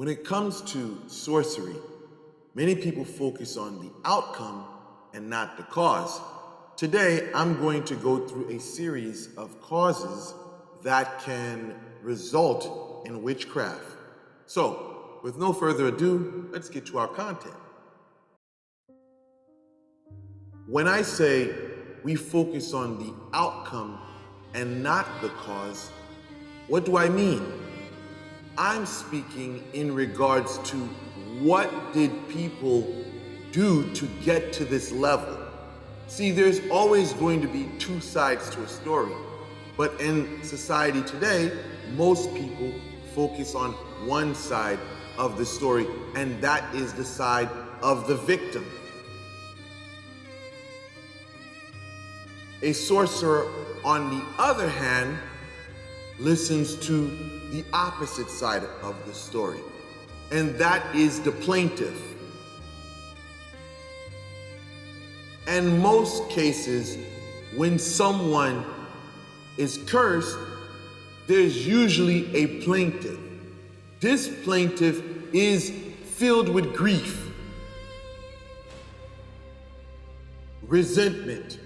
When it comes to sorcery, many people focus on the outcome and not the cause. Today, I'm going to go through a series of causes that can result in witchcraft. So, with no further ado, let's get to our content. When I say we focus on the outcome and not the cause, what do I mean? I'm speaking in regards to what did people do to get to this level. See, there's always going to be two sides to a story, but in society today, most people focus on one side of the story, and that is the side of the victim. A sorcerer, on the other hand, listens to the opposite side of the story, and that is the plaintiff. In most cases, when someone is cursed, there's usually a plaintiff. This plaintiff is filled with grief, resentment,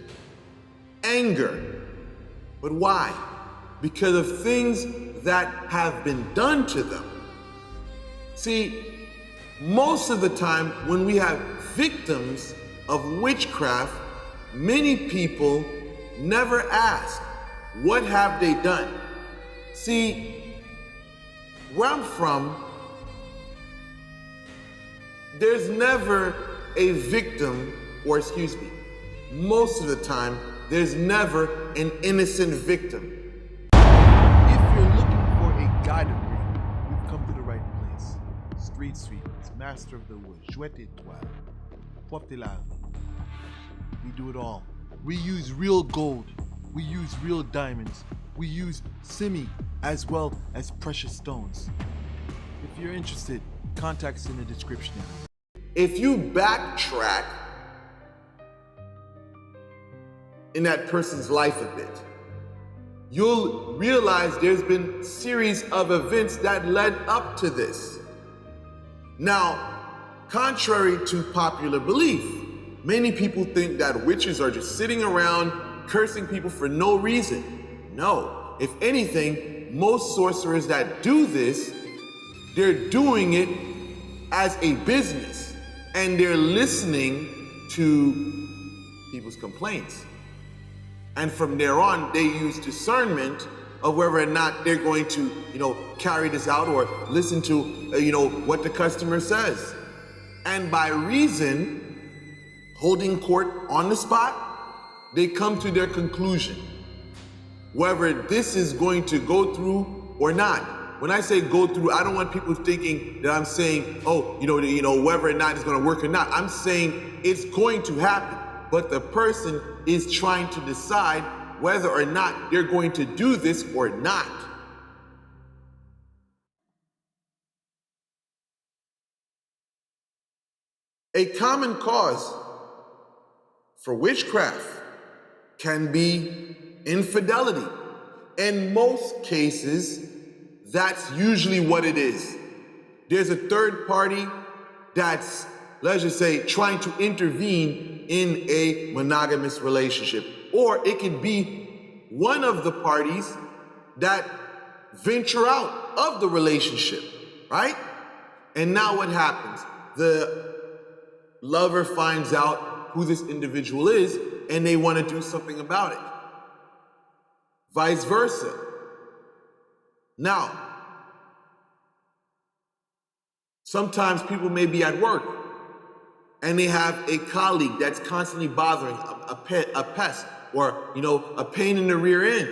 anger. But why? Because of things that have been done to them. See, most of the time when we have victims of witchcraft, many people never ask, what have they done? See, where I'm from, there's never a victim, or most of the time, there's never an innocent victim. If you're looking for a guided reading, you've come to the right place. Street sweepers, master of the woods, jouet étoile, porte-la. We do it all. We use real gold. We use real diamonds. We use simi as well as precious stones. If you're interested, contact us in the description area. If you backtrack in that person's life a bit, you'll realize there's been series of events that led up to this. Now, contrary to popular belief, many people think that witches are just sitting around cursing people for no reason. No, if anything, most sorcerers that do this, they're doing it as a business, and they're listening to people's complaints. And from there on, they use discernment of whether or not they're going to, carry this out or listen to, what the customer says. And by reason, holding court on the spot, they come to their conclusion, whether this is going to go through or not. When I say go through, I don't want people thinking that I'm saying, whether or not it's going to work or not. I'm saying it's going to happen. But the person is trying to decide whether or not they're going to do this or not. A common cause for witchcraft can be infidelity. In most cases, that's usually what it is. There's a third party that's, let's just say, trying to intervene in a monogamous relationship. Or it could be one of the parties that venture out of the relationship, right? And now what happens? The lover finds out who this individual is, and they want to do something about it. Vice versa. Now, sometimes people may be at work, and they have a colleague that's constantly bothering, a pest, or a pain in the rear end,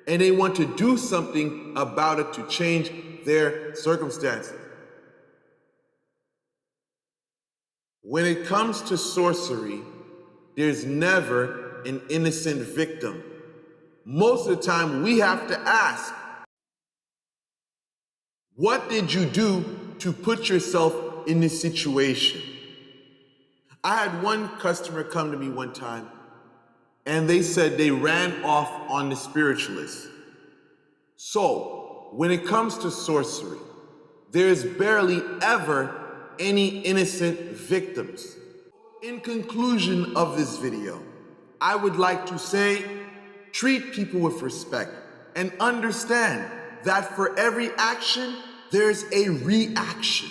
and they want to do something about it to change their circumstances. When it comes to sorcery, there's never an innocent victim. Most of the time, we have to ask, what did you do to put yourself in this situation? I had one customer come to me one time, and they said they ran off on the spiritualist. So, when it comes to sorcery, there's barely ever any innocent victims. In conclusion of this video, I would like to say, treat people with respect and understand that for every action, there's a reaction.